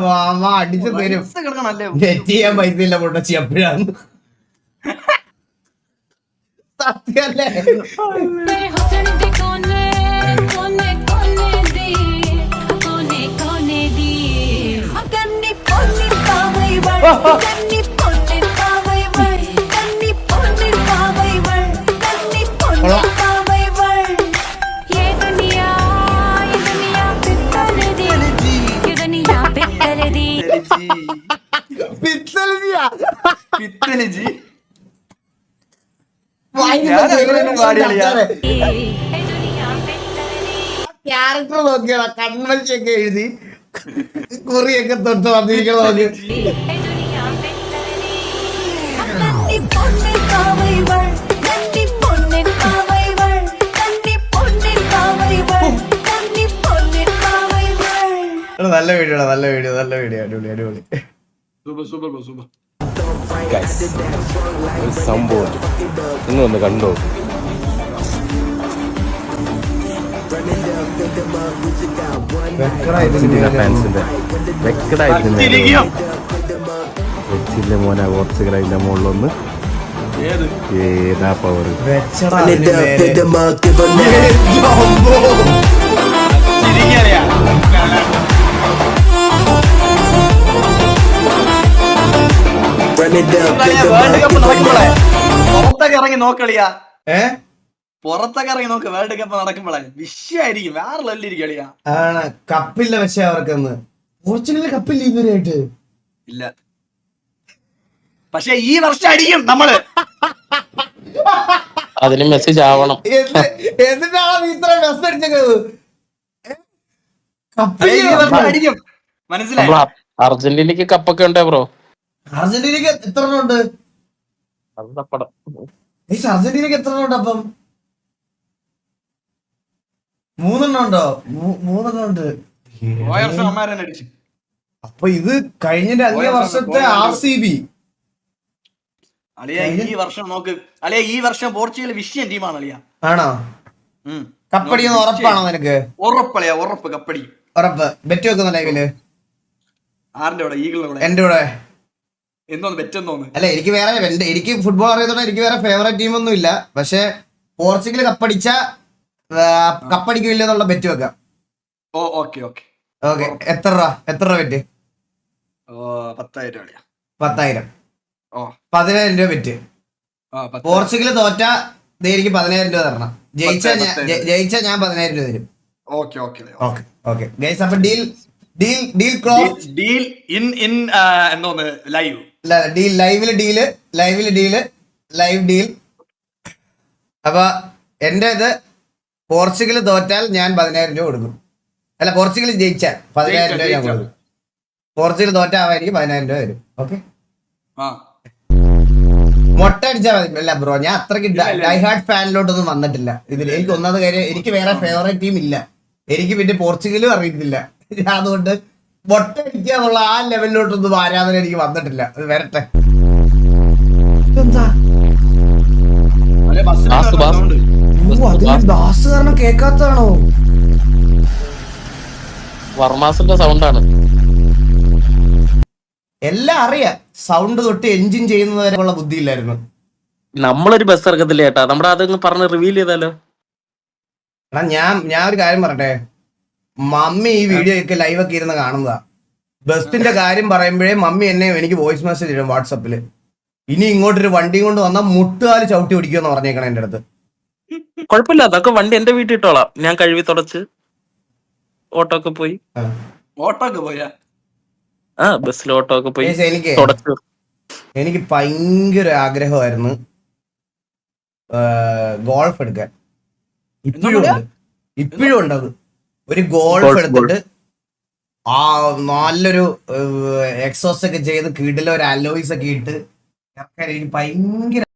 Mama അടിച്ചു തരും. Net ചെയ്യാൻ പൈസ ഇല്ല പൊട്ടച്ചി എപ്പോഴാണ് സത്യല്ലേ? ക്യാരക്ടർ നോക്കിയാ കൺവെൻഷൊക്കെ എഴുതി കുറിയൊക്കെ തൊട്ട് വന്നിരിക്കണ നോക്കി. നല്ല വീഡിയോ അടിപൊളി അടിപൊളി. സംഭവം നിങ്ങളൊന്ന് കണ്ടോ? ഫാൻസിന്റെ വെച്ചില്ല മോനെ പോർച്ചുഗൽ അതിന്റെ മുകളിലൊന്ന് ഏതാ പവർ. പുറത്തൊക്കെ ഇറങ്ങി നോക്കളിയാ, പുറത്തൊക്കെ ഇറങ്ങി നോക്ക്. വേൾഡ് കപ്പ് നടക്കുമ്പോഴേ വിഷയായിരിക്കും, വേറെ ലെവലിരിക്കും കളിയാ. ആണ് കപ്പില്ല, പക്ഷെ അവർക്കൊന്ന് പോർച്ചുഗലിന് കപ്പില്ല ഇതുവരെയായിട്ട് ഇല്ല. പക്ഷെ ഈ വർഷം അടിക്കും നമ്മള്. അതിന് മെസ്സേജ് ആവണം. എന്നിട്ടാണ് ഇത്ര മെസ്സേജ് അടിച്ചത്. അടിക്കും, മനസ്സിലായി. അർജന്റീനക്ക് കപ്പൊക്കെ ഉണ്ടേ ബ്രോ? അർജന്റീനക്ക് എത്ര ഉണ്ട്? അർജന്റീനക്ക് എത്ര ഉണ്ട്? അപ്പം 3 ഉണ്ടോ? 3 ഉണ്ട്. അപ്പൊ ഇത് കഴിഞ്ഞ 2 വർഷത്തെ RCB. അളിയ ഈ വർഷം നോക്ക് അളിയ, ഈ വർഷം പോർച്ചുഗൽ വിഷയം ടീമാണ് അളിയ. ആണോ? കപ്പടിയെന്ന് ഉറപ്പാണോ നിനക്ക്? ഉറപ്പളിയ, ഉറപ്പ് കപ്പടി, ഉറപ്പ്. ബെറ്റ് വെക്കുന്ന ലൈവില് ആരുടെ കൂടെ? ഈഗിളിന്റെ കൂടെ. എന്റെ കൂടെ. എന്തോന്ന് ബെറ്റ് എന്തോന്ന്? അല്ല, എനിക്ക് ഫുട്ബോൾ അറിയാത്തോണ്ട് എനിക്ക് വേറെ ഫേവറേറ്റ് ടീം ഒന്നും ഇല്ല. പക്ഷെ പോർച്ചുഗൽ കപ്പടിച്ച കപ്പടിക്കില്ല എന്നുള്ള ബെറ്റ് വെക്കാം. ഓ ഓക്കെ ഓക്കെ ഓക്കെ. എത്ര രൂപ ബെറ്റ്? 10,000 അളിയ. 10,000. 10,000 രൂപ ബെറ്റ്. പോർച്ചുഗൽ തോറ്റ എനിക്ക് 10,000 രൂപ തരണം. ജയിച്ച ഞാൻ 10,000 രൂപ തരും. Okay okay okay okay guys. അപ്പൊ ഡീൽ ക്ലോസ്. ഡീൽ ഇൻ എന്തോന്ന് ലൈവ്? Live deal. അപ്പൊ എന്റെ ഇത് പോർച്ചുഗൽ തോറ്റാൽ ഞാൻ 10,000 രൂപ കൊടുക്കും. അല്ല, പോർച്ചുഗൽ ജയിച്ചാൽ 10,000 രൂപ ഞാൻ കൊടുക്കും. പോർച്ചുഗൽ തോറ്റാവാൻ എനിക്ക് 10,000 രൂപ തരും. ഓക്കെ. മൊട്ട അടിച്ചാൽ മതി. അല്ല ബ്രോ, ഞാൻ അത്രയ്ക്ക് ഡൈഹാർഡ് ഫാനിലോട്ടൊന്നും വന്നിട്ടില്ല ഇതിൽ. എനിക്ക് ഒന്നാമത് കാര്യം, എനിക്ക് വേറെ ഫേവറേറ്റ് ടീം ഇല്ല. എനിക്ക് പിന്നെ പോർച്ചുഗലും അറിയത്തില്ല. അതുകൊണ്ട് മൊട്ട അടിക്കുക എന്നുള്ള ആ ലെവലിലോട്ടൊന്നും ആരാധന എനിക്ക് വന്നിട്ടില്ല. അത് വരട്ടെ. ബാസ് കാരണം കേക്കാത്തതാണോ? വർമാസിന്റെ സൗണ്ടാണ്. എല്ലാം അറിയാം. സൗണ്ട് തൊട്ട് എൻജിൻ ചെയ്യുന്നത് വരെ ഉള്ള ബുദ്ധിയില്ലായിരുന്നു. നമ്മളൊരു ബസ് ഇറക്കത്തില്ല ചേട്ടാ, നമ്മുടെ അതങ്ങ് പറഞ്ഞ് റിവീൽ ചെയ്താലോ? എടാ, ഞാൻ ഒരു കാര്യം പറയട്ടെ. മമ്മി ഈ വീഡിയോ ഒക്കെ ലൈവ് ഒക്കെ ഇരുന്ന് കാണുന്നതാ. ബസ്സിന്റെ കാര്യം പറയുമ്പോഴേ മമ്മി എനിക്ക് വോയിസ് മെസ്സേജ് ഇടും വാട്സപ്പില്. ഇനി ഇങ്ങോട്ടൊരു വണ്ടി കൊണ്ട് വന്നാൽ മുട്ടുകാല് ചവിട്ടി ഓടിക്കുമെന്ന് പറഞ്ഞേക്കണം എന്റെ അടുത്ത്. കുഴപ്പമില്ല, അതൊക്കെ വണ്ടി എന്റെ വീട്ടിൽ ഇട്ടോളാം. ഞാൻ കഴുകി തുടച്ച് ഓട്ടോ ഒക്കെ പോയി. ബസ്സിൽ ഓട്ടോ ഒക്കെ പോയി. എനിക്ക് ഭയങ്കര ആഗ്രഹമായിരുന്നു ഗോൾഫ് എടുക്കാൻ. ഇപ്പോഴും ഉണ്ട് അത്. ഒരു ഗോൾഫ് എടുത്തിട്ട് നല്ലൊരു എക്സോസ്റ്റ് ഒക്കെ ചെയ്ത് കിടില ഒരു അലോയ്സ് ഒക്കെ ഇട്ട് എനിക്ക് ഭയങ്കര